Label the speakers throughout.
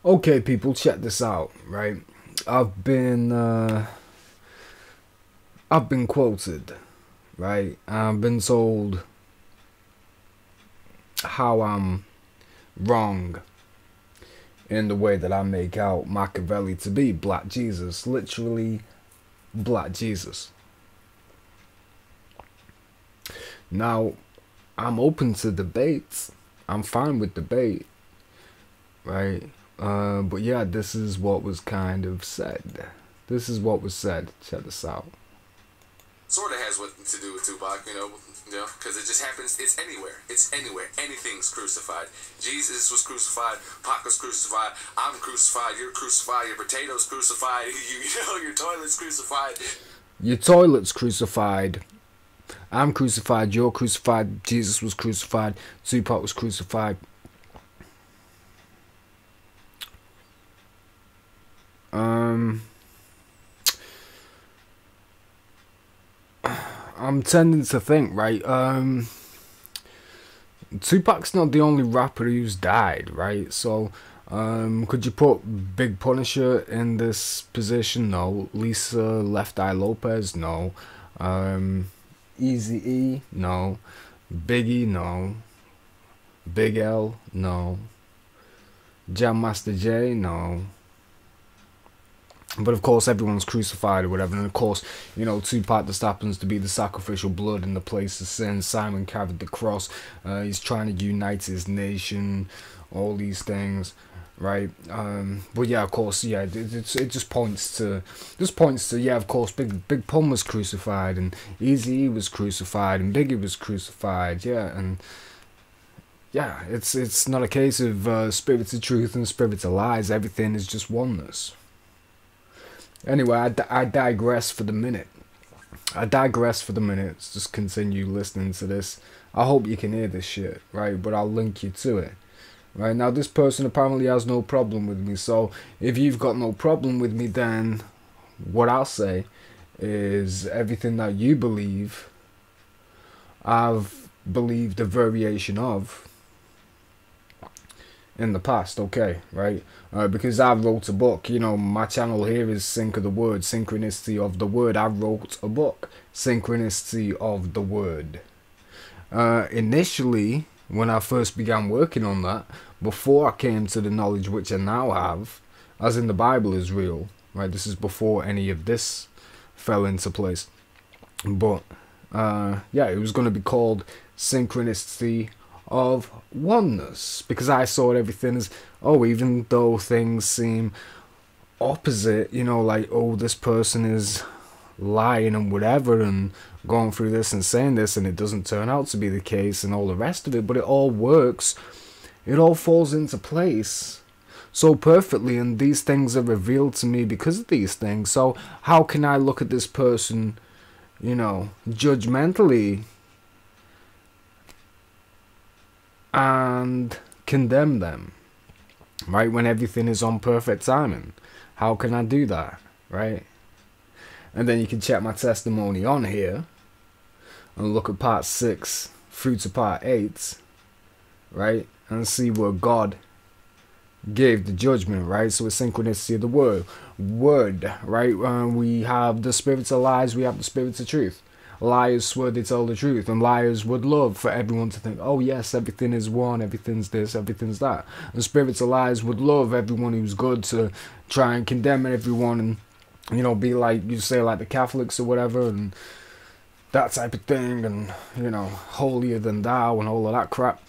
Speaker 1: Okay, people, check this out, right? I've been quoted, right? I've been told how I'm wrong in the way that I make out Machiavelli to be Black Jesus, literally Black Jesus. Now, I'm open to debates. I'm fine with debate, right? But yeah, this is what was kind of said. This is what was said. Check this out.
Speaker 2: Sort of has what to do with Tupac, because it just happens. It's anywhere. It's anywhere. Anything's crucified. Jesus was crucified. Pac was crucified. I'm crucified. You're crucified. Your potato's crucified. Your toilet's crucified.
Speaker 1: Your toilet's crucified. I'm crucified. You're crucified. Jesus was crucified. Tupac was crucified. I'm tending to think, right, Tupac's not the only rapper who's died, right? So, could you put Big Punisher in this position? No. Lisa Left Eye Lopez? No. Eazy-E? No. Biggie? No. Big L? No. Jam Master Jay? No. But of course everyone's crucified or whatever, and of course, Tupac just happens to be the sacrificial blood in the place of sin. Simon carried the cross. He's trying to unite his nation, all these things, right? But yeah, of course, yeah, it just points to yeah, of course, Big Pun was crucified, and Eazy-E was crucified, and Biggie was crucified, yeah, and yeah, it's not a case of spirits of truth and spirits of lies. Everything is just oneness. Anyway, I digress for the minute. Just continue listening to this. I hope you can hear this shit, right? But I'll link you to it. Right, now this person apparently has no problem with me. So if you've got no problem with me, then what I'll say is everything that you believe, I've believed a variation of in the past, okay, right? Because I wrote a book, my channel here is Sync of the Word, Synchronicity of the Word. I wrote a book, Synchronicity of the Word. Initially, when I first began working on that, before I came to the knowledge which I now have, as in the Bible is real, right? This is before any of this fell into place. But, yeah, it was going to be called Synchronicity of Oneness, because I saw everything as, even though things seem opposite, like, this person is lying and whatever and going through this and saying this, and it doesn't turn out to be the case and all the rest of it, but it all works, it all falls into place so perfectly, and these things are revealed to me because of these things. So how can I look at this person, judgmentally and condemn them, right, when everything is on perfect timing? How can I do that, right? And then you can check my testimony on here and look at part 6 through to part 8, right, and see where God gave the judgment, right? So it's synchronicity of the word, right? We have the spirits of lies, we have the spirits of truth. Liars swear they tell the truth, and liars would love for everyone to think, oh yes, everything is one, everything's this, everything's that. And spirits of lies would love everyone who's good to try and condemn everyone and, be like, you say, like the Catholics or whatever, and that type of thing, and, holier than thou and all of that crap.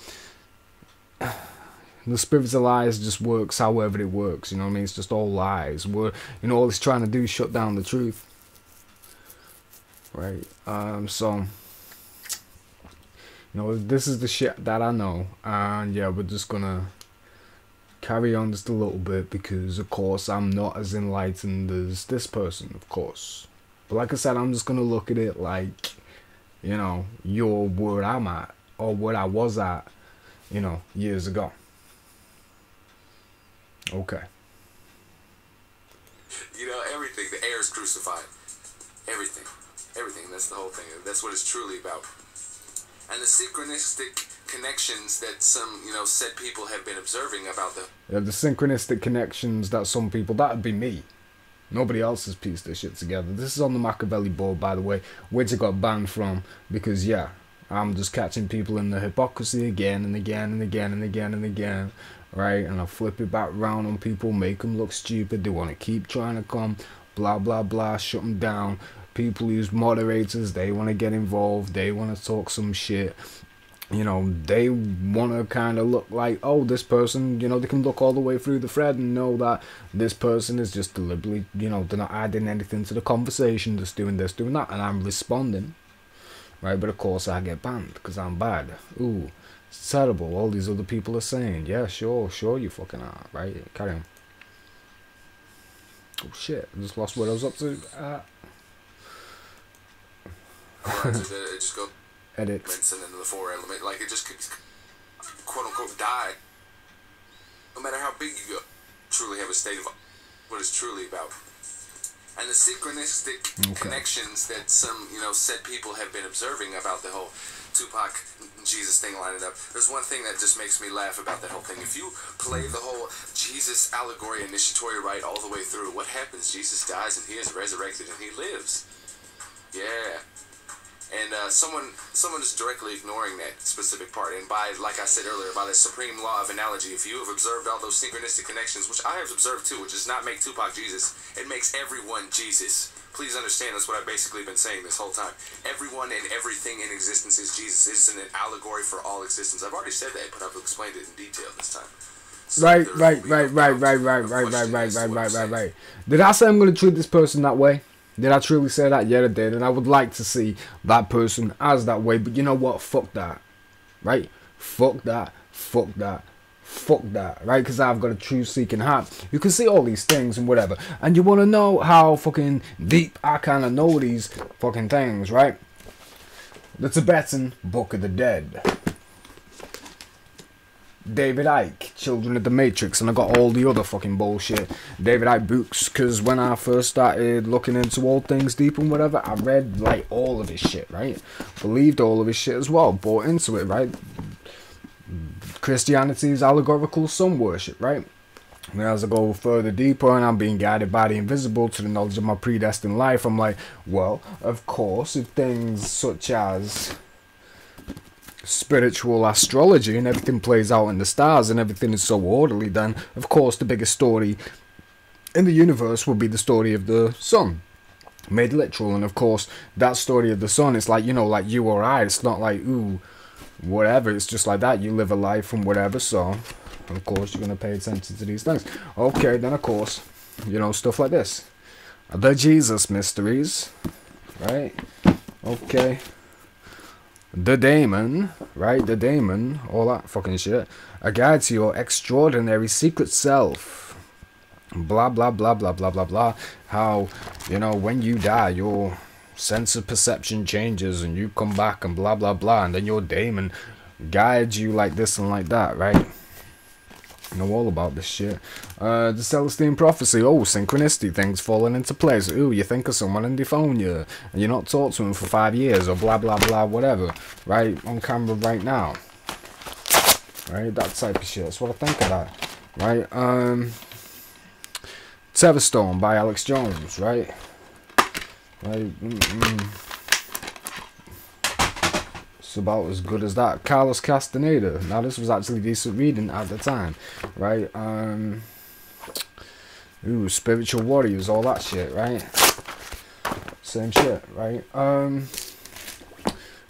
Speaker 1: The spirits of lies just works however it works, you know what I mean? It's just all lies. All it's trying to do is shut down the truth. Right, so, this is the shit that I know, and yeah, we're just gonna carry on just a little bit, because of course I'm not as enlightened as this person, of course, but like I said, I'm just gonna look at it like, you're where I'm at, or where I was at, years ago. Okay.
Speaker 2: Everything, the air is crucified, everything, that's the whole thing. That's what it's truly about. And the synchronistic connections that some, said people have been observing about the...
Speaker 1: Yeah, the synchronistic connections that some people... That would be me. Nobody else has pieced this shit together. This is on the MAKAVELI board, by the way, which I got banned from because, yeah, I'm just catching people in the hypocrisy again and again and again and again and again, right? And I flip it back around on people, make them look stupid. They want to keep trying to come, blah, blah, blah, shut them down. People use moderators. They want to get involved. They want to talk some shit. You know, they want to kind of look like, oh, this person, you know, they can look all the way through the thread and know that this person is just deliberately, you know, they're not adding anything to the conversation, just doing this, doing that, and I'm responding, right? But of course I get banned because I'm bad. Ooh, it's terrible. All these other people are saying, yeah, sure you fucking are, right? Carry on. Oh shit, I just lost what I was up to.
Speaker 2: It just goes...
Speaker 1: Edit.
Speaker 2: And then the four element, like it just quote unquote die. No matter how big you go, truly have a state of what it's truly about. And the synchronistic connections that some, said people have been observing about the whole Tupac Jesus thing lining up. There's one thing that just makes me laugh about that whole thing. If you play the whole Jesus allegory initiatory right all the way through, what happens? Jesus dies and he is resurrected and he lives. Yeah. And someone is directly ignoring that specific part. And by, like I said earlier, by the supreme law of analogy, if you have observed all those synchronistic connections, which I have observed too, which does not make Tupac Jesus, it makes everyone Jesus. Please understand, that's what I've basically been saying this whole time. Everyone and everything in existence is Jesus. It's an allegory for all existence. I've already said that, but I've explained it in detail this time. So
Speaker 1: Right. Did I say I'm going to treat this person that way? Did I truly say that? Yeah, I did. And I would like to see that person as that way. But you know what? Fuck that. Right? Fuck that. Fuck that. Fuck that. Right? Because I've got a truth-seeking heart. You can see all these things and whatever. And you want to know how fucking deep I kind of know these fucking things, right? The Tibetan Book of the Dead. David Icke, Children of the Matrix, and I got all the other fucking bullshit David Icke books, because when I first started looking into all things deep and whatever, I read like all of his shit, right? Believed all of his shit as well, bought into it, right? Christianity's allegorical sun worship, right? And as I go further deeper and I'm being guided by the invisible to the knowledge of my predestined life, I'm like, well, of course, if things such as spiritual astrology and everything plays out in the stars and everything is so orderly, then of course the biggest story in the universe would be the story of the sun, made literal. And of course that story of the sun, it's like, you know, like you or I, it's not like, ooh, whatever, it's just like that. You live a life from whatever, so of course you're going to pay attention to these things. Okay, then of course, you know, stuff like this, the Jesus mysteries, right? Okay, the daemon, right? The daemon, all that fucking shit. A guide to your extraordinary secret self. Blah, blah, blah, blah, blah, blah, blah. How, you know, when you die, your sense of perception changes and you come back and blah, blah, blah. And then your daemon guides you like this and like that, right? I know all about this shit. The Celestine Prophecy. Oh, synchronicity, things falling into place. Ooh, you think of someone and they phone you, and you're not talked to them for 5 years, or blah, blah, blah, whatever. Right? On camera right now. Right? That type of shit. That's what I think of that. Right? Tetherstone by Alex Jones. Right? Right? About as good as that. Carlos Castaneda. Now this was actually decent reading at the time, right? Ooh, Spiritual Warriors, all that shit, right? Same shit, right?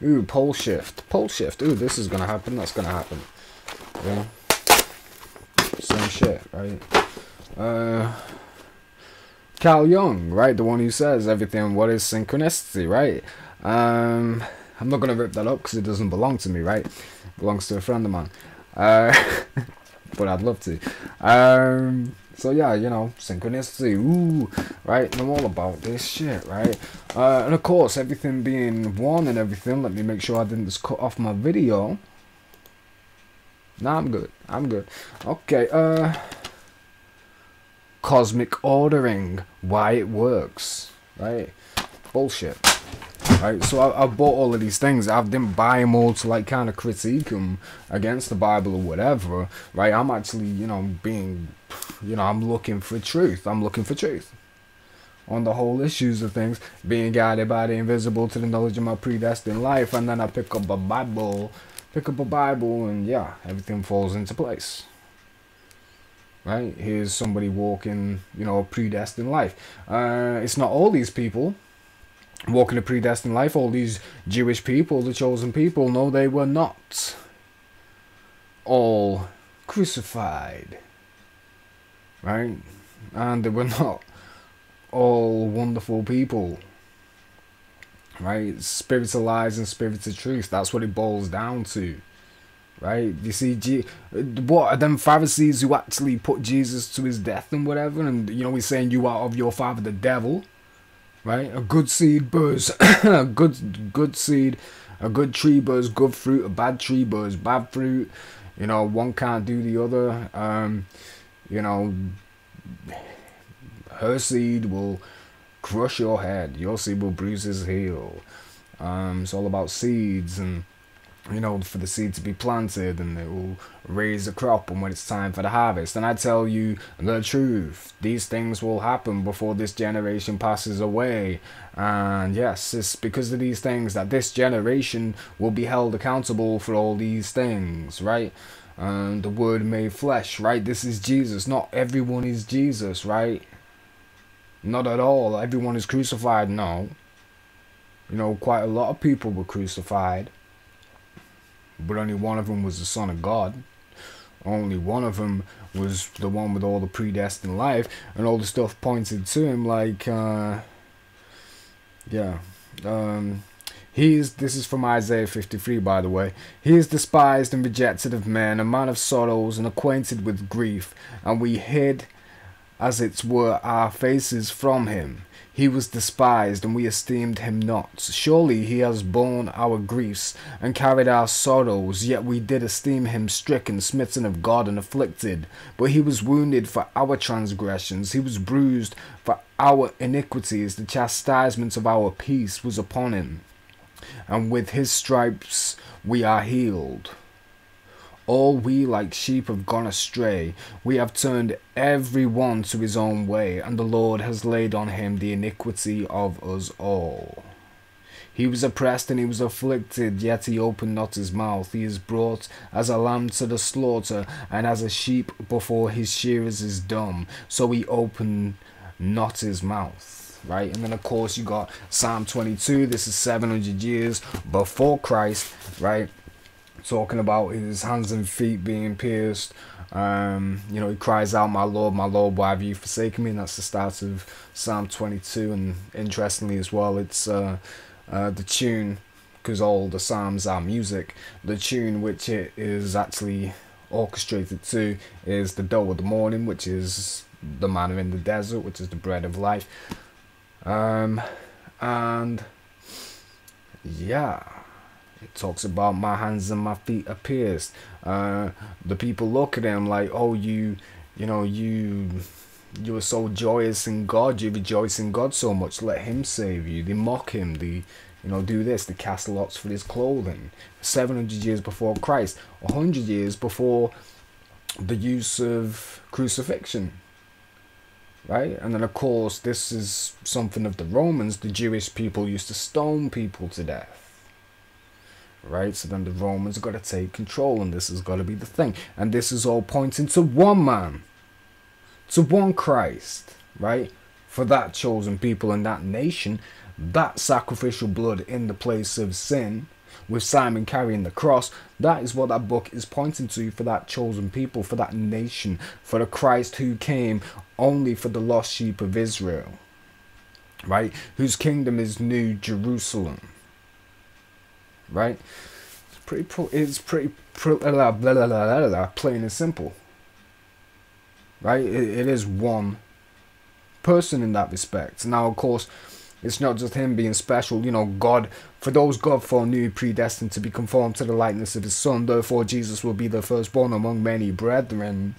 Speaker 1: Ooh, Pole Shift. Ooh, this is gonna happen, that's gonna happen. Yeah. Same shit, right? Carl Jung, right? The one who says everything, what is synchronicity, right? I'm not going to rip that up because it doesn't belong to me, right? It belongs to a friend of mine. But I'd love to. So yeah, you know, synchronicity, ooh, right? I'm all about this shit, right? And of course, everything being one and everything, let me make sure I didn't just cut off my video. Nah, I'm good. I'm good. Okay, cosmic ordering, why it works, right? Bullshit. Right, so I bought all of these things. I didn't buy them all to like kind of critique them against the Bible or whatever. Right, I'm actually, being, I'm looking for truth. I'm looking for truth on the whole issues of things, being guided by the invisible to the knowledge of my predestined life. And then I pick up a Bible, and yeah, everything falls into place. Right, here's somebody walking, a predestined life. It's not all these people walking a predestined life. All these Jewish people, the chosen people, no, they were not all crucified, right? And they were not all wonderful people, right? Spirits of lies and spirits of truth, that's what it boils down to, right? You see, what are them Pharisees who actually put Jesus to his death and whatever, and he's saying you are of your father the devil, right? A good seed bears a good seed, a good tree bears good fruit, a bad tree bears bad fruit. One can't do the other. Her seed will crush your head, your seed will bruise his heel. It's all about seeds, and for the seed to be planted, and it will raise a crop, and when it's time for the harvest. And I tell you the truth, these things will happen before this generation passes away. And yes, it's because of these things that this generation will be held accountable for all these things, right? The word made flesh, right? This is Jesus. Not everyone is Jesus, right? Not at all. Everyone is crucified, no. Quite a lot of people were crucified, but only one of them was the Son of God. Only one of them was the one with all the predestined life, and all the stuff pointed to him, like, this is from Isaiah 53, by the way. He is despised and rejected of men, a man of sorrows and acquainted with grief, and we hid, as it were, our faces from him. He was despised, and we esteemed him not. Surely he has borne our griefs, and carried our sorrows, yet we did esteem him stricken, smitten of God, and afflicted. But he was wounded for our transgressions, he was bruised for our iniquities. The chastisement of our peace was upon him, and with his stripes we are healed. All we like sheep have gone astray, we have turned every one to his own way, and the Lord has laid on him the iniquity of us all. He was oppressed and he was afflicted, yet he opened not his mouth. He is brought as a lamb to the slaughter, and as a sheep before his shearers is dumb, so he opened not his mouth. Right? And then of course you got Psalm 22. This is 700 years before Christ, right? Talking about his hands and feet being pierced. He cries out, my Lord, why have you forsaken me? And that's the start of Psalm 22. And interestingly as well, it's the tune, because all the Psalms are music, the tune which it is actually orchestrated to is the dough of the morning, which is the manna in the desert, which is the bread of life. And yeah, it talks about my hands and my feet are pierced. The people look at him like, oh, you are so joyous in God, you rejoice in God so much, let him save you. They mock him, they do this, they cast lots for his clothing. 700 years before Christ, 100 years before the use of crucifixion. Right? And then of course this is something of the Romans. The Jewish people used to stone people to death. Right? So then the Romans got to take control, and this has got to be the thing. And this is all pointing to one man, to one Christ, right? For that chosen people and that nation, that sacrificial blood in the place of sin, with Simon carrying the cross, that is what that book is pointing to, for that chosen people, for that nation, for the Christ who came only for the lost sheep of Israel, right? Whose kingdom is New Jerusalem, right? It's pretty plain and simple, right? It is one person in that respect. Now, of course, it's not just him being special. God, for those God foreknew, predestined to be conformed to the likeness of his Son. Therefore, Jesus will be the firstborn among many brethren.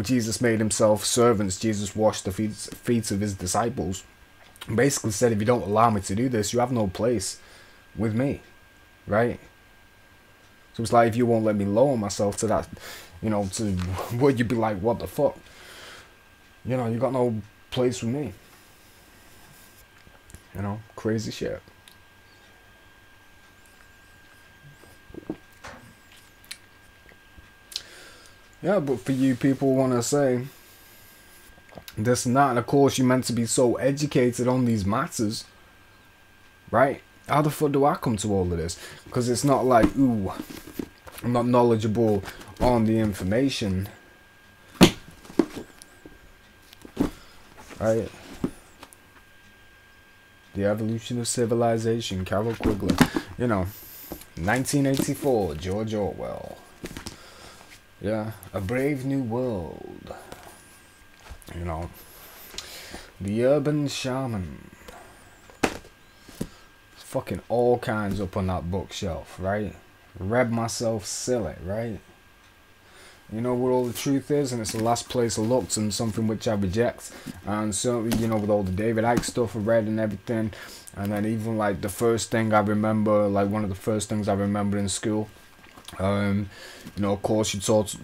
Speaker 1: Jesus made himself servants. Jesus washed the feet of his disciples. Basically said, if you don't allow me to do this, you have no place with me, right? So it's like, if you won't let me lower myself to that, you know, to where you'd be like, what the fuck? You know, you got no place with me. You know, crazy shit. Yeah, but for you people want to say this and that, and of course you're meant to be so educated on these matters, right? How the fuck do I come to all of this? Because it's not like, ooh, I'm not knowledgeable on the information, right? The Evolution of Civilization, Carol Quigley. You know, 1984, George Orwell. Yeah, A Brave New World. You know, The Urban Shaman. Fucking all kinds up on that bookshelf, right? Read myself silly, right? You know what all the truth is, and it's the last place I looked, and something which I reject. And certainly, you know, with all the David Icke stuff I read and everything, and then even like the first thing I remember, like one of the first things I remember in school, you know, of course you taught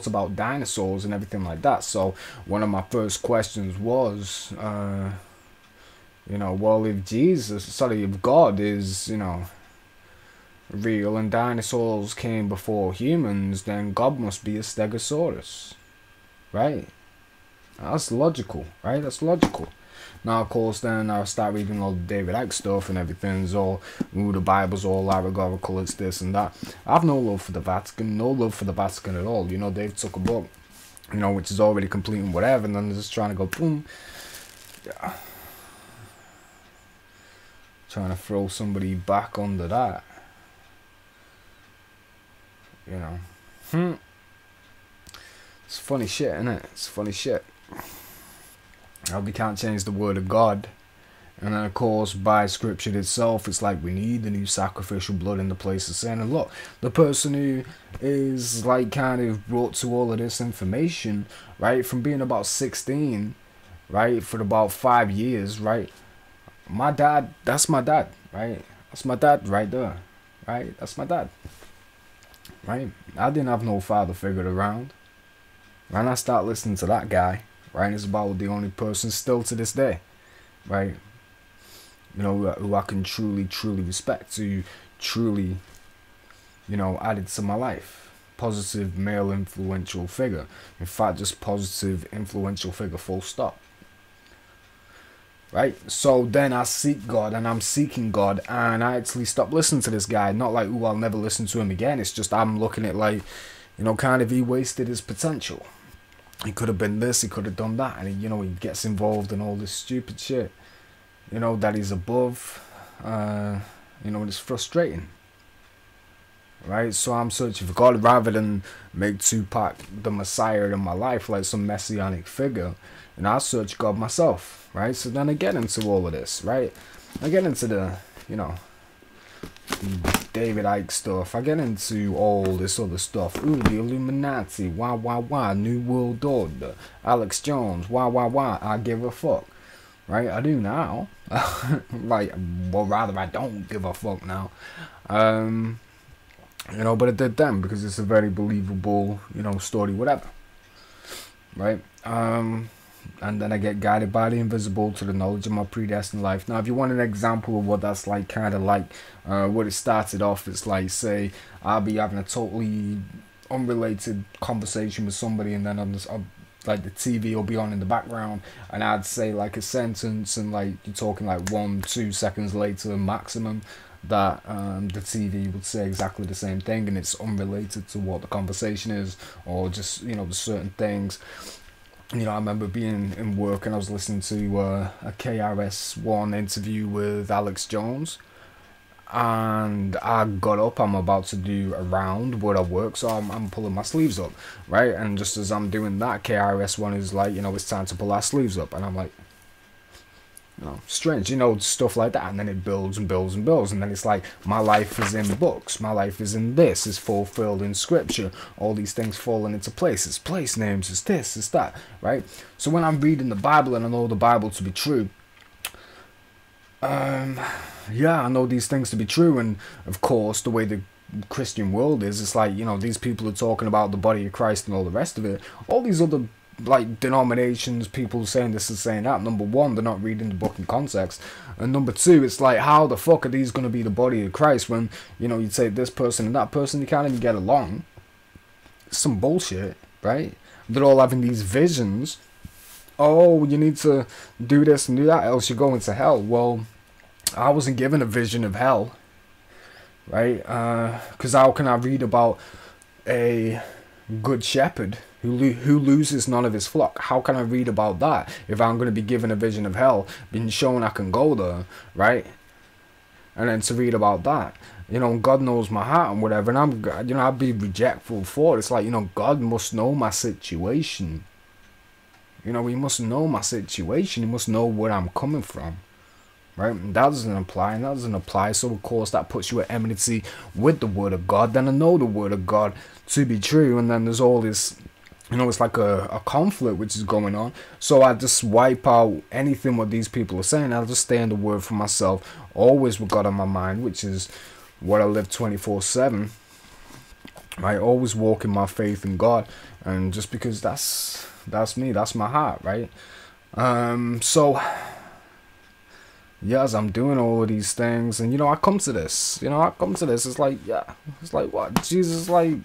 Speaker 1: about dinosaurs and everything like that. So one of my first questions was, you know, well, if God is, you know, real and dinosaurs came before humans, then God must be a stegosaurus, right? That's logical, right? That's logical. Now, of course, then I start reading all the David Icke stuff and everything's all, ooh, the Bible's all allegorical, it's this and that. I have no love for the Vatican, no love for the Vatican at all. You know, they've took a book, you know, which is already complete and whatever, and then they're just trying to go, boom, yeah. Trying to throw somebody back under that. You know, it's funny shit, isn't it? It's funny shit. How we can't change the word of God, and then of course by scripture itself, it's like we need the new sacrificial blood in the place of sin. And look, the person who is like kind of brought to all of this information, right, from being about 16, right, for about 5 years, right. My dad, that's my dad, right? That's my dad right there, right? That's my dad. Right? I didn't have no father figure around. And I start listening to that guy, right? And it's about the only person still to this day, right? You know, who I can truly respect, who truly, you know, added to my life. Positive male influential figure. In fact, just positive influential figure, full stop. Right? So then I seek God, and I'm seeking God, and I actually stop listening to this guy. Not like, ooh, I'll never listen to him again. It's just I'm looking at like, you know, kind of he wasted his potential. He could have been this, he could have done that, and he, you know, he gets involved in all this stupid shit, you know, that he's above, you know, it's frustrating. Right? So I'm searching for God rather than make Tupac the Messiah in my life, like some messianic figure. And I search God myself, right? So then I get into all of this, right? I get into the, you know, the David Icke stuff. I get into all this other stuff. Ooh, the Illuminati, why, New World Order, Alex Jones, why, I give a fuck, right? I do now. Like, well, rather I don't give a fuck now. You know, but it did then because it's a very believable, you know, story, whatever, right? And then I get guided by the invisible to the knowledge of my predestined life. Now, if you want an example of what that's like, kind of like what it started off, it's like, say, I'll be having a totally unrelated conversation with somebody, and then I'll like the TV will be on in the background, and I'd say like a sentence, and like you're talking like 1-2 seconds later maximum, that the TV would say exactly the same thing, and it's unrelated to what the conversation is, or just, you know, the certain things. You know, I remember being in work and I was listening to a KRS-One interview with Alex Jones, and I got up, I'm about to do a round where I work, so I'm pulling my sleeves up, right? And just as I'm doing that, KRS-One is like, you know, it's time to pull our sleeves up, and I'm like, You know, strange, you know, stuff like that. And then it builds and builds and builds. And then it's like, my life is in books. My life is in this. It's fulfilled in scripture. All these things falling into place. It's place names. It's this. It's that. Right? So when I'm reading the Bible and I know the Bible to be true, yeah, I know these things to be true. And of course, the way the Christian world is, it's like, you know, these people are talking about the body of Christ and all the rest of it. All these other like denominations, people saying this and saying that. Number one, they're not reading the book in context, and number two, it's like, how the fuck are these going to be the body of Christ when, you know, you say this person and that person, you can't even get along? It's some bullshit, right? They're all having these visions. Oh, you need to do this and do that, else you're going to hell. Well, I wasn't given a vision of hell, right? Because how can I read about a good shepherd who loses none of his flock? How can I read about that if I'm going to be given a vision of hell, being shown I can go there, right? And then to read about that, you know, God knows my heart and whatever, and I'm, you know, I'd be rejectful for it. It's like, you know, God must know my situation. You know, he must know my situation. He must know where I'm coming from, right? And that doesn't apply, and that doesn't apply. So of course that puts you at enmity with the word of God. Then I know the word of God to be true, and then there's all this, you know, it's like a conflict which is going on. So I just wipe out anything what these people are saying. I'll just stay in the word for myself, always with God on my mind, which is what I live 24/7. I always walk in my faith in God, and just because that's me, that's my heart, right? So yes, I'm doing all of these things, and you know, I come to this. It's like, yeah, it's like, what? Jesus, like,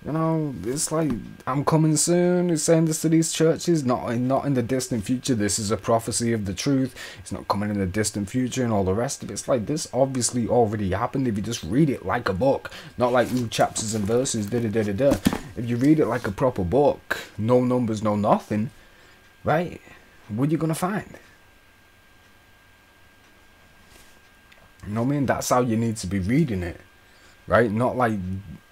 Speaker 1: you know, it's like, I'm coming soon. He's saying this to these churches, not in the distant future. This is a prophecy of the truth. It's not coming in the distant future and all the rest of it. It's like, this obviously already happened if you just read it like a book, not like chapters and verses. If you read it like a proper book, no numbers, no nothing, right? What are you gonna find? You know what I mean? That's how you need to be reading it, right? Not like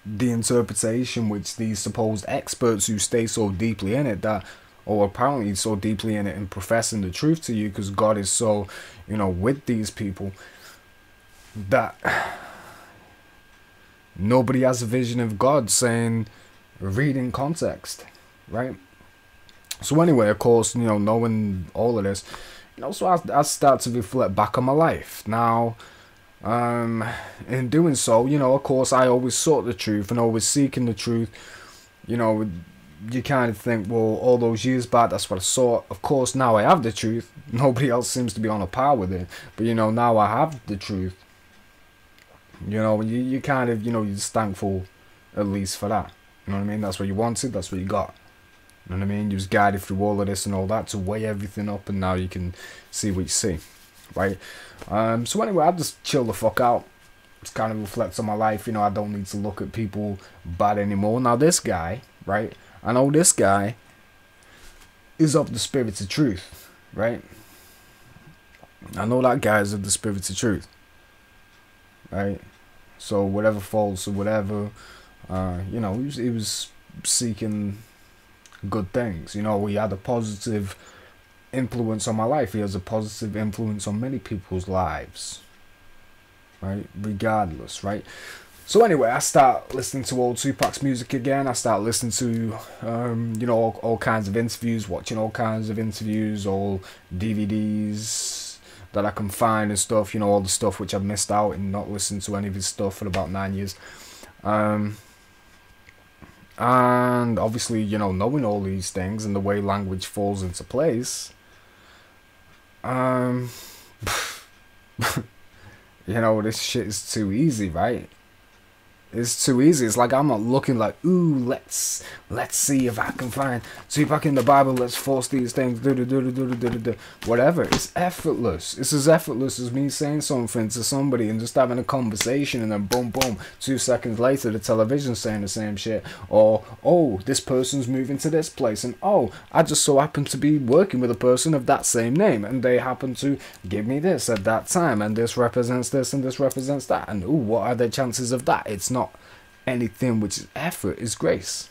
Speaker 1: the interpretation which these supposed experts who stay so deeply in it, that, or apparently so deeply in it and professing the truth to you, because God is so, you know, with these people, that nobody has a vision of God saying, read in context, right? So anyway, of course, you know, knowing all of this, you know, so I start to reflect back on my life. Now, in doing so, you know, of course, I always sought the truth and always seeking the truth. You know, you kind of think, well, all those years back, that's what I sought. Of course, now I have the truth. Nobody else seems to be on a par with it. But, you know, now I have the truth. You know, you kind of, you know, you're just thankful at least for that. You know what I mean? That's what you wanted, that's what you got. You know what I mean? You was guided through all of this and all that to weigh everything up, and now you can see what you see. Right? So anyway, I just chill the fuck out. Just kind of reflects on my life. You know, I don't need to look at people bad anymore. Now this guy, right? I know this guy is of the spirit of truth, right? I know that guy is of the spirit of truth, right? So whatever false or whatever, you know, he was seeking good things. You know, he had a positive influence on my life. He has a positive influence on many people's lives, right? Regardless, right? So anyway, I start listening to old Tupac's music again. I start listening to you know, all kinds of interviews, watching all kinds of interviews, all DVDs that I can find and stuff, you know, all the stuff which I've missed out and not listened to any of his stuff for about 9 years. And obviously, you know, knowing all these things and the way language falls into place, you know, this shit is too easy, right? It's too easy. It's like I'm not looking like, ooh, let's see if I can find Tupac in the Bible. Let's force these things. Whatever. It's effortless. It's as effortless as me saying something to somebody and just having a conversation, and then boom, boom, 2 seconds later, the television's saying the same shit. Or, oh, this person's moving to this place, and oh, I just so happen to be working with a person of that same name, and they happen to give me this at that time, and this represents this, and this represents that, and ooh, what are the chances of that? It's not anything which is effort, is grace.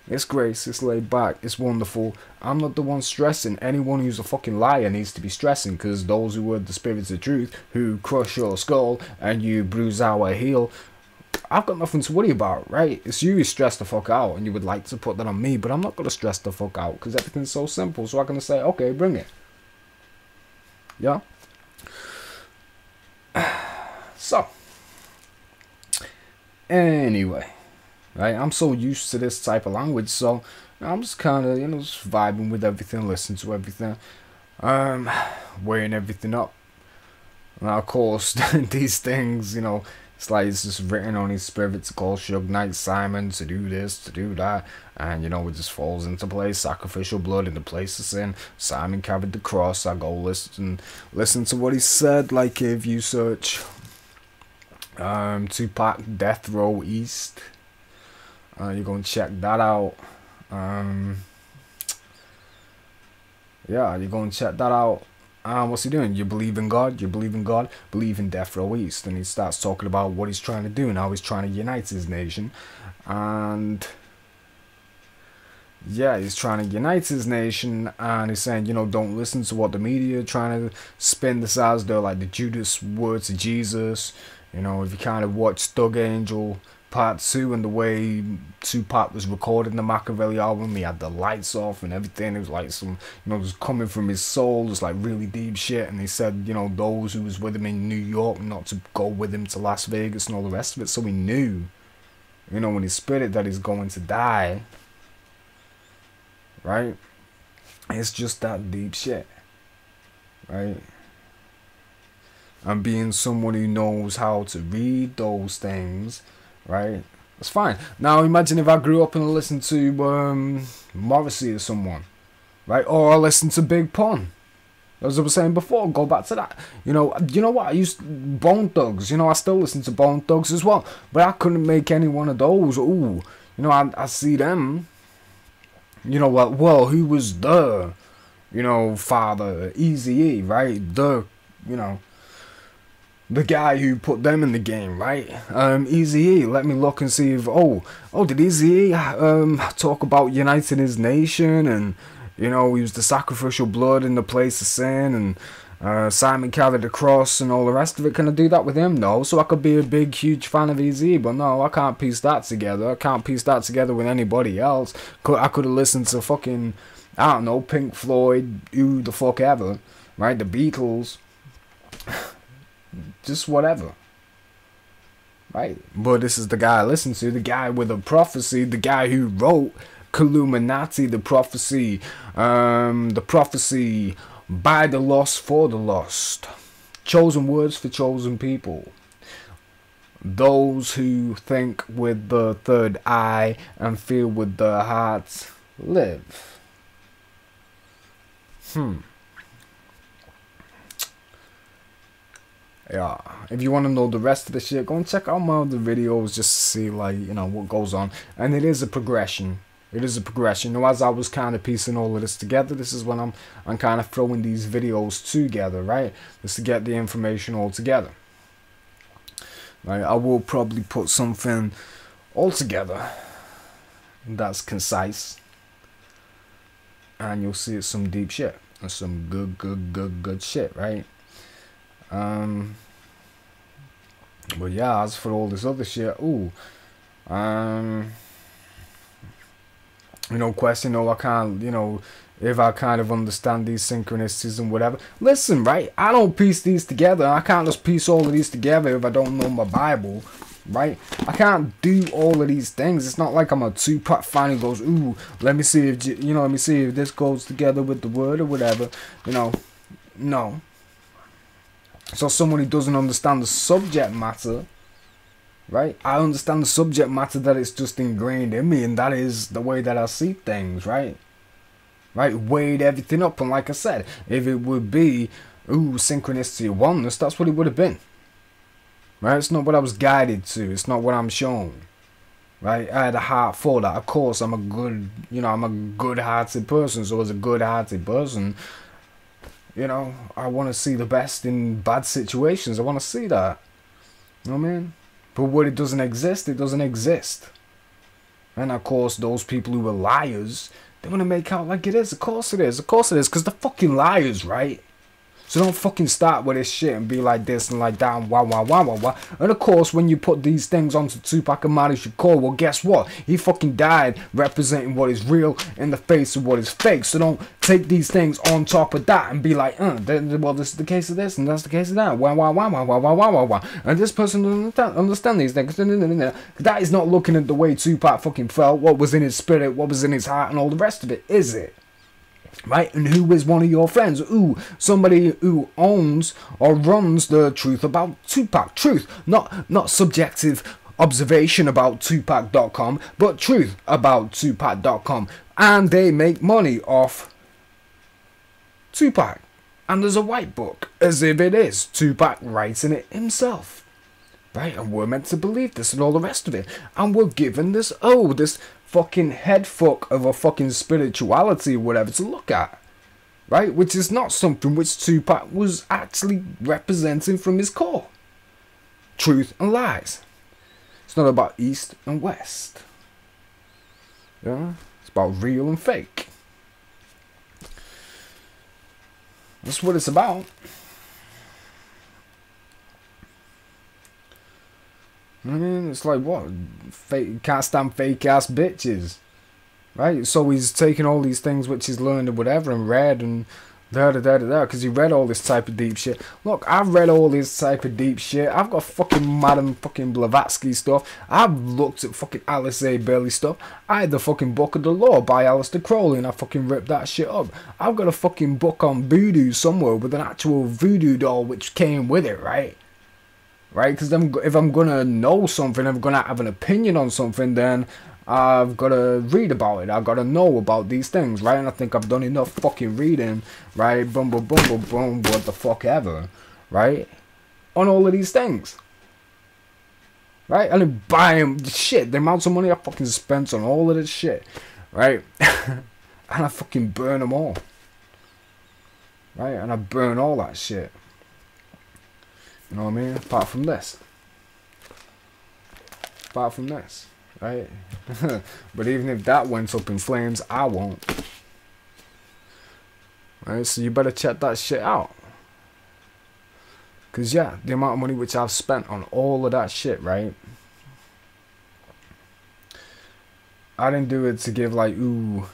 Speaker 1: It's grace, it's laid back, it's wonderful. I'm not the one stressing. Anyone who's a fucking liar needs to be stressing, because those who are the spirits of truth, who crush your skull and you bruise our heel, I've got nothing to worry about, right? It's you who stress the fuck out, and you would like to put that on me, but I'm not going to stress the fuck out, because everything's so simple. So I'm going to say, okay, bring it. Yeah? So, anyway, right? I'm so used to this type of language, so I'm just kind of, just vibing with everything, listening to everything, weighing everything up. Now, of course, these things, it's like it's just written on his spirit to call Suge Knight Simon to do this, to do that, and it just falls into place. Sacrificial blood in the place of sin. Simon carried the cross. I go listen to what he said. Like if you search Tupac Death Row East, you're gonna check that out. Yeah, you're gonna check that out. What's he doing? You believe in God? You believe in God? Believe in Death Row East. And he starts talking about what he's trying to do and how he's trying to unite his nation. And yeah, he's trying to unite his nation, and he's saying, don't listen to what the media are trying to spin this as. They're like the Judas words of Jesus. If you kind of watch Thug Angel Part 2 and the way Tupac was recording the MAKAVELI album, he had the lights off and everything. It was like some, just coming from his soul, just like really deep shit. And he said, those who was with him in New York not to go with him to Las Vegas and all the rest of it. So he knew, when he spit it, that he's going to die. Right? It's just that deep shit. Right? And being someone who knows how to read those things, right? That's fine. Now imagine if I grew up and listened to Morrissey or someone, right? Or I listened to Big Pun. As I was saying before, go back to that. You know what? I used Bone Thugs. I still listen to Bone Thugs as well. But I couldn't make any one of those. Ooh, I see them. Well, who was the, father? Eazy-E, right? The guy who put them in the game, right? Eazy-E, let me look and see if, did Eazy-E talk about uniting his nation, and, he was the sacrificial blood in the place of sin, and Simon carried the cross and all the rest of it. Can I do that with him? No. So I could be a big, huge fan of Eazy-E, but no, I can't piece that together. I can't piece that together with anybody else. I could have listened to fucking, I don't know, Pink Floyd, who the fuck ever, right? The Beatles. Just whatever, right? But this is the guy I listen to, the guy with a prophecy, the guy who wrote Illuminati, the prophecy by the lost for the lost, chosen words for chosen people, those who think with the third eye and feel with the heart live. Yeah, if you want to know the rest of the shit, go and check out my other videos just to see, like, what goes on. And it is a progression. It is a progression. As I was kind of piecing all of this together, this is when I'm kind of throwing these videos together, right? Just to get the information all together. Right, I will probably put something all together that's concise. And you'll see it's some deep shit. And some good shit, right? But yeah, as for all this other shit, question, I can't, if I kind of understand these synchronicities and whatever. Listen, right, I don't piece these together. I can't just piece all of these together if I don't know my Bible, right? I can't do all of these things. It's not like I'm a Tupac fan who goes, let me see if, let me see if this goes together with the word or whatever, no. So someone who doesn't understand the subject matter, right? I understand the subject matter, that it's just ingrained in me, and that is the way that I see things, right? Right? Weighed everything up, and like I said, if it would be, synchronicity of oneness, that's what it would have been. Right? It's not what I was guided to. It's not what I'm shown. Right? I had a heart for that. Of course, I'm a good, I'm a good-hearted person, so as a good-hearted person, I want to see the best in bad situations. I want to see that. You know what I mean? But when it doesn't exist, it doesn't exist. And of course, those people who are liars, they want to make out like it is. Of course it is. Of course it is. Because they're fucking liars, right? So don't fucking start with this shit and be like this and like that and wah wah wah wah wah. And of course, when you put these things onto Tupac Amaru Shakur, well, guess what? He fucking died representing what is real in the face of what is fake. So don't take these things on top of that and be like, well, this is the case of this and that's the case of that. Wah wah wah wah wah wah wah wah wah. And this person doesn't understand these things. That is not looking at the way Tupac fucking felt, what was in his spirit, what was in his heart, and all the rest of it, is it? Right? And who is one of your friends? Ooh, somebody who owns or runs the truth about Tupac. Truth, not subjective observation about Tupac.com, but truth about Tupac.com. And they make money off Tupac. And there's a white book, as if it is Tupac writing it himself. Right? And we're meant to believe this and all the rest of it. And we're given this, this fucking head fuck of a fucking spirituality or whatever to look at. Right? Which is not something which Tupac was actually representing from his core. Truth and lies. It's not about East and West. Yeah? It's about real and fake. That's what it's about. I mean, it's like, what? Fake, can't stand fake ass bitches. Right? So he's taking all these things which he's learned and whatever and read and because he read all this type of deep shit. Look, I've read all this type of deep shit. I've got fucking Madame fucking Blavatsky stuff. I've looked at fucking Alice A. Bailey stuff. I had the fucking Book of the Law by Aleister Crowley and I fucking ripped that shit up. I've got a fucking book on voodoo somewhere with an actual voodoo doll which came with it, right? Right, because if I'm going to know something, I'm going to have an opinion on something, then I've got to read about it. I've got to know about these things, right? And I think I've done enough fucking reading, right? Boom, boom, boom, boom, boom, what the fuck ever, right? On all of these things. Right? And then bam, shit, the amounts of money I fucking spent on all of this shit, right? And I fucking burn them all. Right? And I burn all that shit. You know what I mean? Apart from this. Apart from this. Right? But even if that went up in flames, I won't. Right? So you better check that shit out. Because yeah, the amount of money which I've spent on all of that shit, right? I didn't do it to give like, ooh,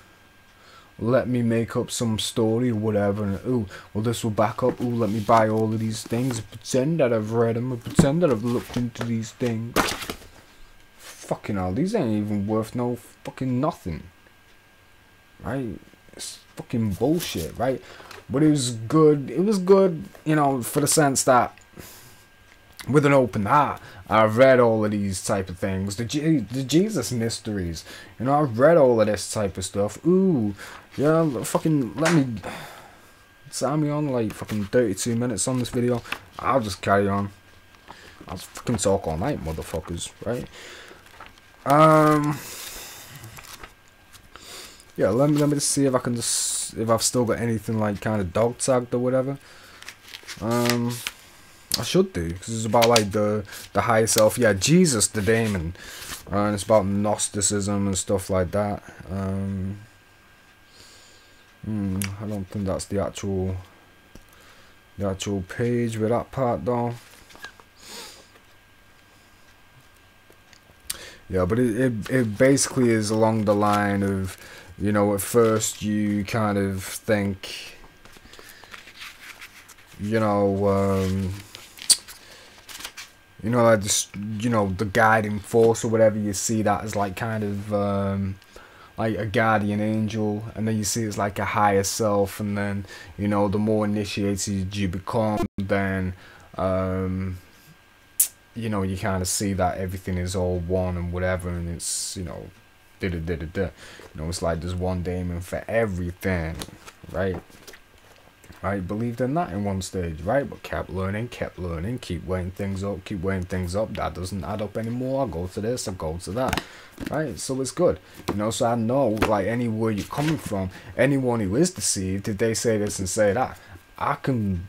Speaker 1: let me make up some story or whatever, and ooh, well this will back up, ooh, let me buy all of these things and pretend that I've read them and pretend that I've looked into these things. Fucking hell, these ain't even worth no fucking nothing. Right? It's fucking bullshit, right? But it was good, you know, for the sense that with an open heart, I've read all of these type of things, the Jesus mysteries, you know, I've read all of this type of stuff. Ooh, yeah, fucking let me sign me on like fucking 32 minutes on this video. I'll just carry on. I'll fucking talk all night, motherfuckers, right? Yeah, let me just see if I can just, if I've still got anything like kind of dog tagged or whatever. I should do, because it's about like the higher self. Yeah, Jesus the Daemon, and it's about Gnosticism and stuff like that. I don't think that's the actual page with that part though. Yeah, but it basically is along the line of, you know, at first you kind of think, you know, like this, you know, the guiding force or whatever, you see that as like kind of like a guardian angel, and then you see it's like a higher self, and then, you know, the more initiated you become, then you know, you kind of see that everything is all one and whatever, and it's, you know, you know, it's like there's one daemon for everything, right? I believed in that in one stage, right? But kept learning, keep weighing things up, that doesn't add up anymore, I'll go to this, I'll go to that, right? So it's good, you know, so I know, like, anywhere you're coming from, anyone who is deceived, if they say this and say that, I can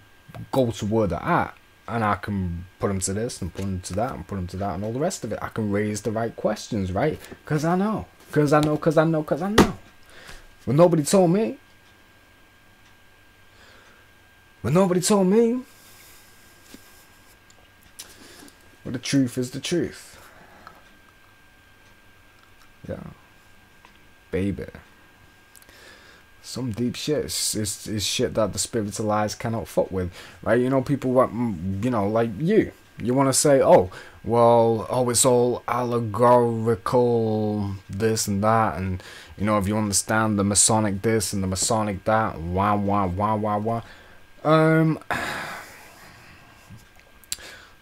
Speaker 1: go to where they're at, and I can put them to this, and put them to that, and put them to that, and all the rest of it. I can raise the right questions, right? Because I know. Cause I know. But nobody told me. But the truth is the truth. Yeah. Baby. Some deep shit. It's shit that the spiritual eyes cannot fuck with. Right? You know, people want, you know, like you. You want to say, oh, well, oh, it's all allegorical, this and that. And, you know, if you understand the Masonic this and the Masonic that, wah.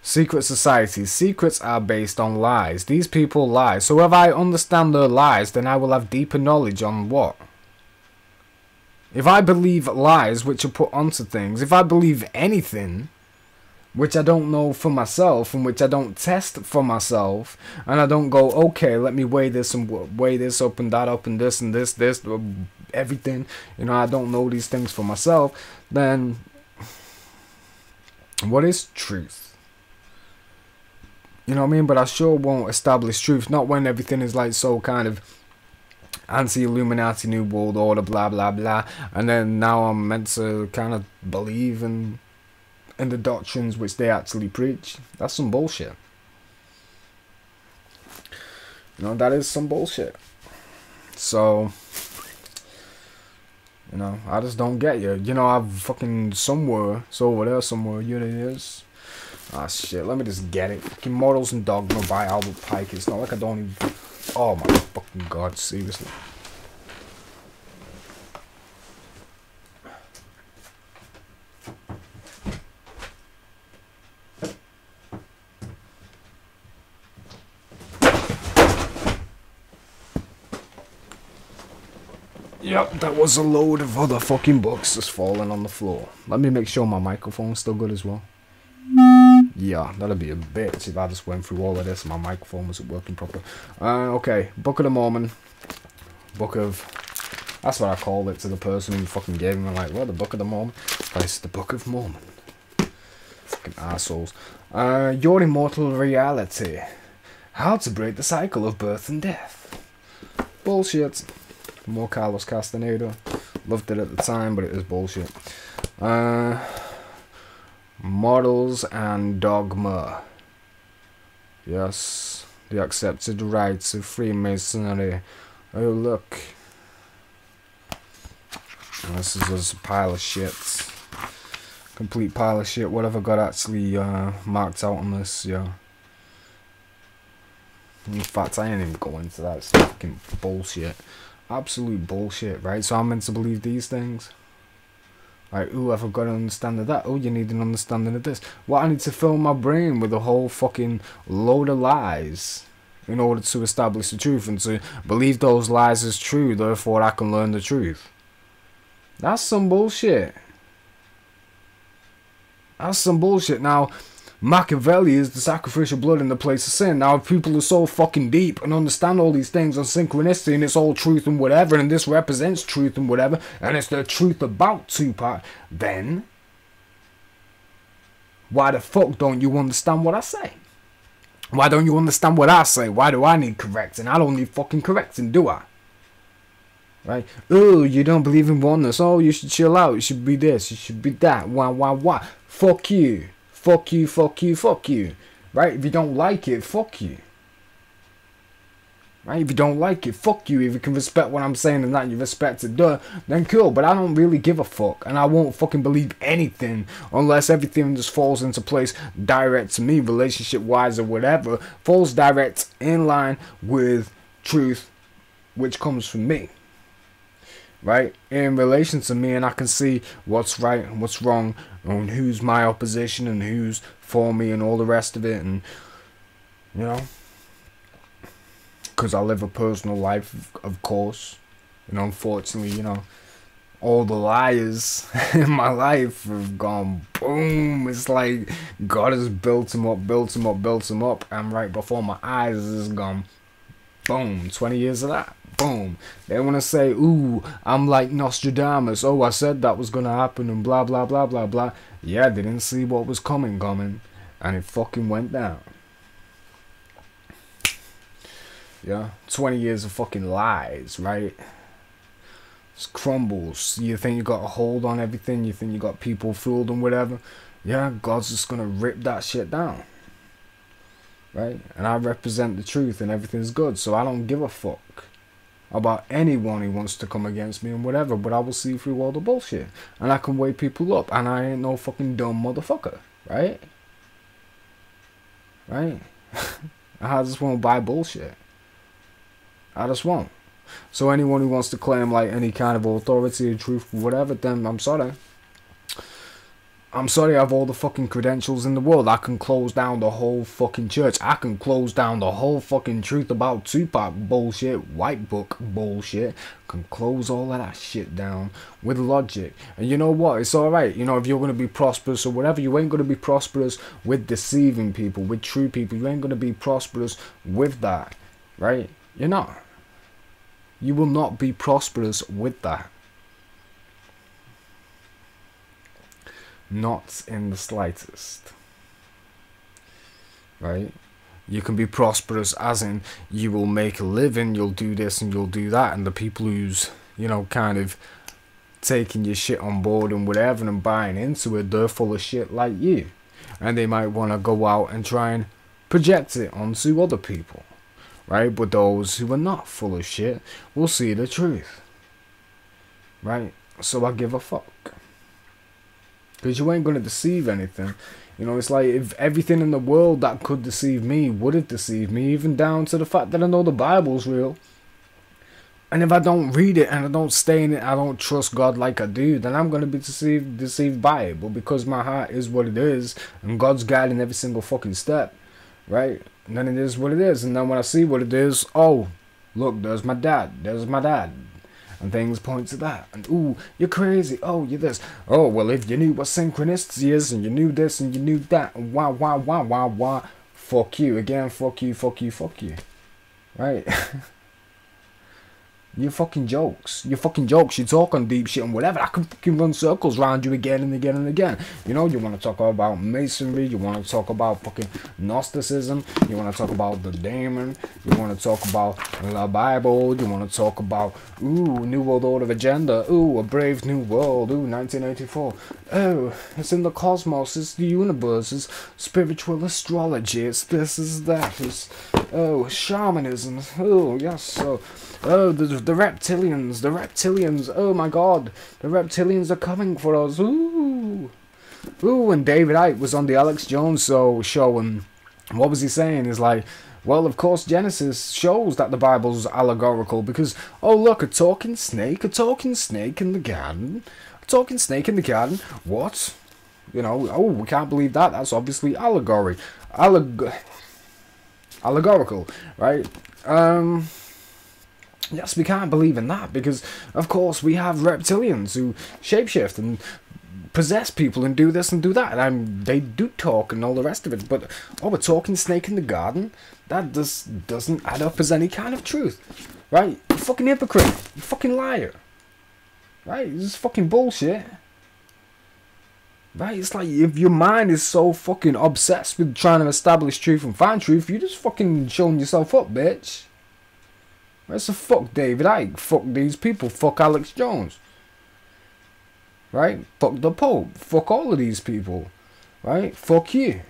Speaker 1: Secret societies. Secrets are based on lies. These people lie. So if I understand their lies, then I will have deeper knowledge on what? If I believe lies which are put onto things, if I believe anything which I don't know for myself and which I don't test for myself, and I don't go, okay, let me weigh this and weigh this up and that up and this, everything, you know, I don't know these things for myself, then what is truth? You know what I mean? But I sure won't establish truth, not when everything is like so kind of anti-Illuminati, New World Order, blah, blah, blah, and then now I'm meant to kind of believe in the doctrines which they actually preach. That's some bullshit. You know, that is some bullshit. So, you know, I just don't get you. You know, I've fucking somewhere, it's over there somewhere, here it is. Ah, shit, let me just get it. Fucking Mortals and Dogma by Albert Pike. It's not like I don't even... Oh my fucking god, seriously. Yep, that was a load of other fucking books just falling on the floor. Let me make sure my microphone's still good as well. Yeah, that'd be a bitch if I just went through all of this and my microphone wasn't working properly. Okay, Book of the Mormon. Book of... That's what I called it to the person who fucking gave me, like, what, the Book of the Mormon? It's the Book of Mormon. Fucking assholes. Your Immortal Reality. How to break the cycle of birth and death. Bullshit. More Carlos Castaneda. Loved it at the time, but it is bullshit. Models and Dogma. Yes. The Accepted Rights of Freemasonry. Oh, look. This is just a pile of shit. Complete pile of shit. Whatever got actually marked out on this, yeah. In fact, I ain't even going into that. It's fucking bullshit. Absolute bullshit, right? So I'm meant to believe these things? Like, ooh, I've got an understanding of that. Oh, you need an understanding of this. Well, I need to fill my brain with a whole fucking load of lies in order to establish the truth and to believe those lies as true, therefore I can learn the truth. That's some bullshit. That's some bullshit. Now, Machiavelli is the sacrificial blood in the place of sin. Now, if people are so fucking deep and understand all these things on synchronicity and it's all truth and whatever, and this represents truth and whatever, and it's the truth about Tupac, then why the fuck don't you understand what I say? Why don't you understand what I say? Why do I need correcting? I don't need fucking correcting, do I? Right? Oh, you don't believe in oneness. Oh, you should chill out. You should be this. You should be that. Why? Fuck you. Fuck you, fuck you, fuck you. Right? If you don't like it, fuck you. Right? If you don't like it, fuck you. If you can respect what I'm saying and that you respect it, then cool. But I don't really give a fuck. And I won't fucking believe anything unless everything just falls into place direct to me, relationship-wise or whatever. Falls direct in line with truth, which comes from me. Right, in relation to me, and I can see what's right and what's wrong, and who's my opposition and who's for me and all the rest of it, and you know, because I live a personal life, of course, and unfortunately, you know, all the liars in my life have gone boom. It's like God has built him up, and right before my eyes has gone boom. 20 years of that. Boom. They want to say, ooh, I'm like Nostradamus. Oh, I said that was going to happen and blah, blah, blah, blah, blah. Yeah, they didn't see what was coming. And it fucking went down. Yeah, 20 years of fucking lies, right? Just crumbles. You think you got a hold on everything, you think you got people fooled and whatever. Yeah, God's just gonna rip that shit down. Right? And I represent the truth and everything's good, so I don't give a fuck about anyone who wants to come against me and whatever, but I will see through all the bullshit. And I can wake people up, and I ain't no fucking dumb motherfucker, right? Right? I just won't buy bullshit. I just won't. So anyone who wants to claim like any kind of authority or truth, whatever, then I'm sorry. I'm sorry, I have all the fucking credentials in the world. I can close down the whole fucking church. I can close down the whole fucking truth about Tupac bullshit, white book bullshit. Can close all of that shit down with logic. And you know what? It's alright. You know, if you're going to be prosperous or whatever, you ain't going to be prosperous with deceiving people, with true people. You ain't going to be prosperous with that, right? You're not. You will not be prosperous with that. Not in the slightest. Right? You can be prosperous as in you will make a living, you'll do this and you'll do that, and the people who's, you know, kind of taking your shit on board and whatever and buying into it, they're full of shit like you. And they might want to go out and try and project it onto other people. Right? But those who are not full of shit will see the truth. Right? So I give a fuck. Because you ain't going to deceive anything. You know, it's like if everything in the world that could deceive me would have deceived me, even down to the fact that I know the Bible's real. And if I don't read it and I don't stay in it, I don't trust God like I do, then I'm going to be deceived by it. But because my heart is what it is, and God's guiding every single fucking step, right? And then it is what it is. And then when I see what it is, oh, look, there's my dad. There's my dad. And things point to that. And, ooh, you're crazy. Oh, you're this. Oh, well, if you knew what synchronicity is, and you knew this, and you knew that, and why. Fuck you. Again, fuck you. Right? You're fucking jokes. You talk on deep shit and whatever. I can fucking run circles around you again and again and again. You know, you want to talk about masonry. You want to talk about fucking Gnosticism. You want to talk about the demon. You want to talk about the Bible. You want to talk about, ooh, New World Order agenda. Ooh, a brave new world. Ooh, 1984. Oh, it's in the cosmos. It's the universe. It's spiritual astrology. It's this, it's that. It's, oh, shamanism. Oh, yes, so... Oh, the reptilians, oh my god, the reptilians are coming for us, ooh, and David Icke was on the Alex Jones show, and what was he saying, is like, well, of course, Genesis shows that the Bible's allegorical, because, oh look, a talking snake in the garden, what, you know, oh, we can't believe that, that's obviously allegorical, right, yes, we can't believe in that because, of course, we have reptilians who shapeshift and possess people and do this and do that. And they do talk and all the rest of it. But, oh, a talking snake in the garden? That just doesn't add up as any kind of truth. Right? You fucking hypocrite. You fucking liar. Right? This is fucking bullshit. Right? It's like if your mind is so fucking obsessed with trying to establish truth and find truth, you're just fucking showing yourself up, bitch. Right, so fuck David Icke, fuck these people, fuck Alex Jones, right, fuck the Pope, fuck all of these people, right, fuck you,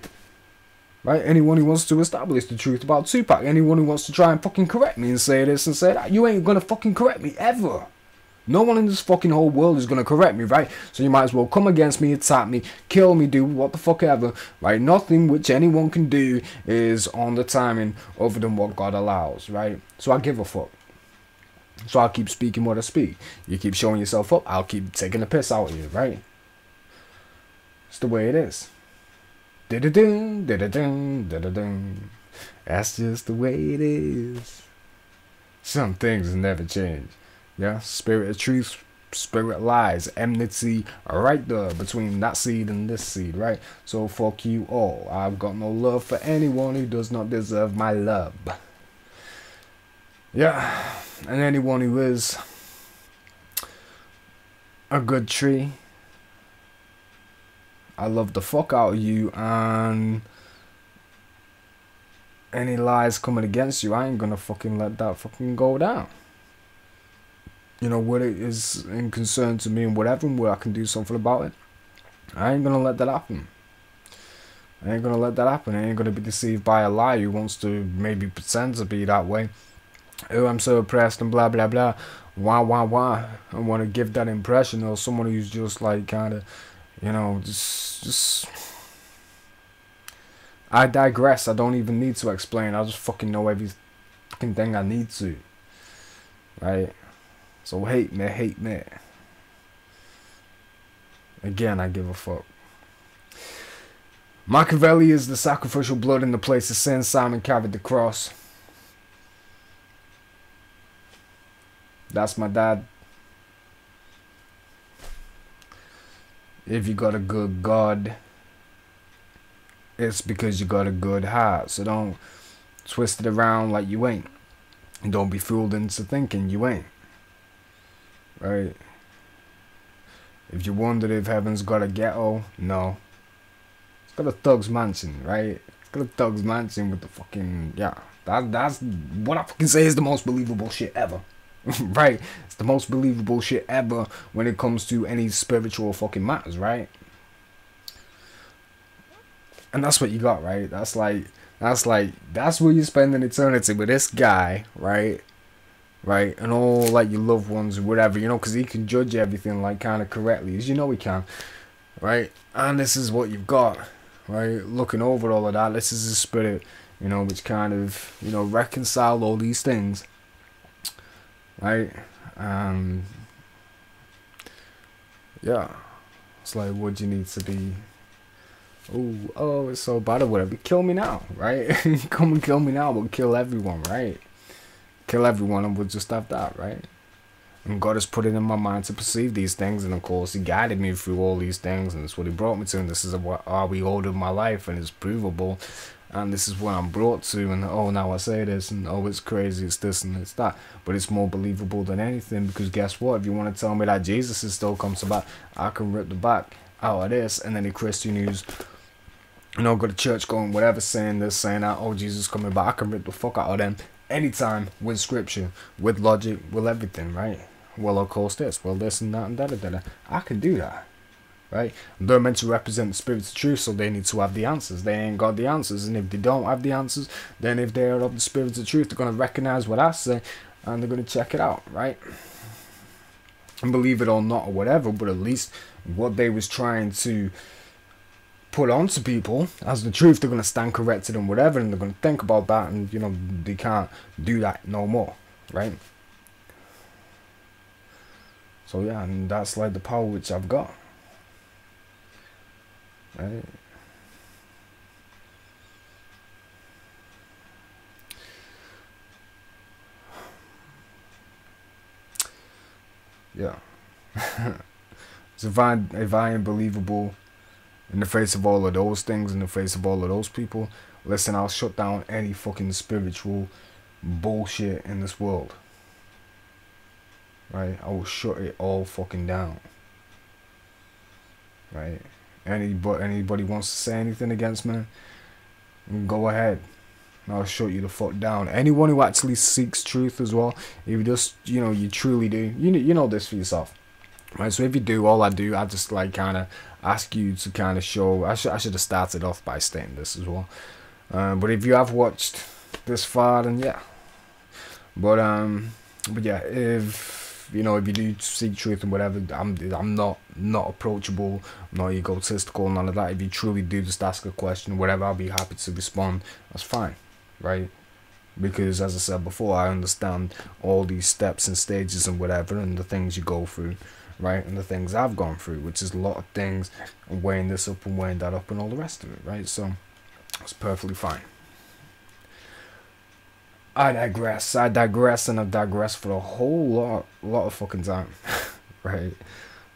Speaker 1: right, anyone who wants to establish the truth about Tupac, anyone who wants to try and fucking correct me and say this and say that, you ain't gonna fucking correct me, ever. No one in this fucking whole world is gonna correct me, right? So you might as well come against me, attack me, kill me, do what the fuck ever, right? Nothing which anyone can do is on the timing other than what God allows, right? So I give a fuck. So I'll keep speaking what I speak. You keep showing yourself up, I'll keep taking the piss out of you, right? It's the way it is. Da-da-dum, da-da-dum, da-da-dum. That's just the way it is. Some things never change. Yeah, spirit of truth, spirit lies, enmity right there between that seed and this seed, right? So fuck you all. I've got no love for anyone who does not deserve my love. Yeah, and anyone who is a good tree, I love the fuck out of you, and any lies coming against you, I ain't gonna fucking let that fucking go down. You know, what it is in concern to me and whatever, and where I can do something about it, I ain't gonna let that happen. I ain't gonna let that happen. I ain't gonna be deceived by a lie who wants to maybe pretend to be that way. Oh, I'm so oppressed and blah blah blah. Why? I want to give that impression of someone who's just like kind of, you know, just. I digress. I don't even need to explain. I just fucking know every fucking thing I need to. Right? So hate me. Again, I give a fuck. MAKAVELI is the sacrificial blood in the place of sin. Simon carried the cross. That's my dad. If you got a good God, it's because you got a good heart. So don't twist it around like you ain't. And don't be fooled into thinking you ain't. Right? If you wondered if heaven's got a ghetto, no. It's got a thug's mansion, right? It's got a thug's mansion with the fucking, yeah. That's what I fucking say is the most believable shit ever. Right? It's the most believable shit ever when it comes to any spiritual fucking matters, right? And that's what you got, right? That's where you spend an eternity with this guy, right? Right? And all like your loved ones or whatever, you know, because he can judge everything like kind of correctly, as you know he can, right? And this is what you've got, right? Looking over all of that, this is the spirit, you know, which kind of, you know, reconcile all these things, right? Yeah, it's like, what do you need to be? Oh, it's so bad or whatever. Kill me now, right? Come and kill me now, but kill everyone, right? Kill everyone and we'll just have that, right? And God has put it in my mind to perceive these things, and of course He guided me through all these things, and it's what He brought me to, and this is what are we ordered my life, and it's provable, and this is what I'm brought to, and oh, now I say this, and oh, it's crazy, it's this and it's that, but it's more believable than anything, because guess what? If you want to tell me that Jesus is still comes back, I can rip the back out of this, and any Christian who's, you know, go to church going whatever, saying this, saying that, oh, Jesus is coming back, I can rip the fuck out of them anytime with scripture, with logic, with everything, right? Well, of course this, well, this and that and da. I can do that, right? They're meant to represent the spirits of truth, so they need to have the answers. They ain't got the answers, and if they don't have the answers, then if they're of the spirits of truth, they're going to recognize what I say, and they're going to check it out, right? And believe it or not or whatever, but at least what they was trying to put onto people as the truth, they're going to stand corrected and whatever, and they're going to think about that, and you know, they can't do that no more, right? So yeah, and that's like the power which I've got, right? Yeah. So if I ain't believable in the face of all of those things, in the face of all of those people, listen, I'll shut down any fucking spiritual bullshit in this world. Right? I will shut it all fucking down. Right? Anybody wants to say anything against me, go ahead. I'll shut you the fuck down. Anyone who actually seeks truth as well, if you just, you know, you truly do, you know this for yourself. Right, so if you do, I just like kind of ask you to kind of show. I should have started off by stating this as well. But if you have watched this far, then yeah. But yeah, if you know, if you do seek truth and whatever, I'm not approachable, I'm not egotistical, none of that. If you truly do just ask a question, whatever, I'll be happy to respond. That's fine, right? Because as I said before, I understand all these steps and stages and whatever, and the things you go through. Right, and the things I've gone through, which is a lot of things, and weighing this up and weighing that up and all the rest of it, right? So it's perfectly fine. I digress, and I've digressed for a whole lot of fucking time. Right?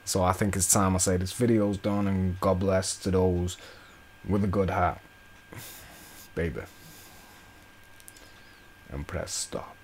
Speaker 1: So I think it's time I say this video's done, and God bless to those with a good heart. Baby. And press stop.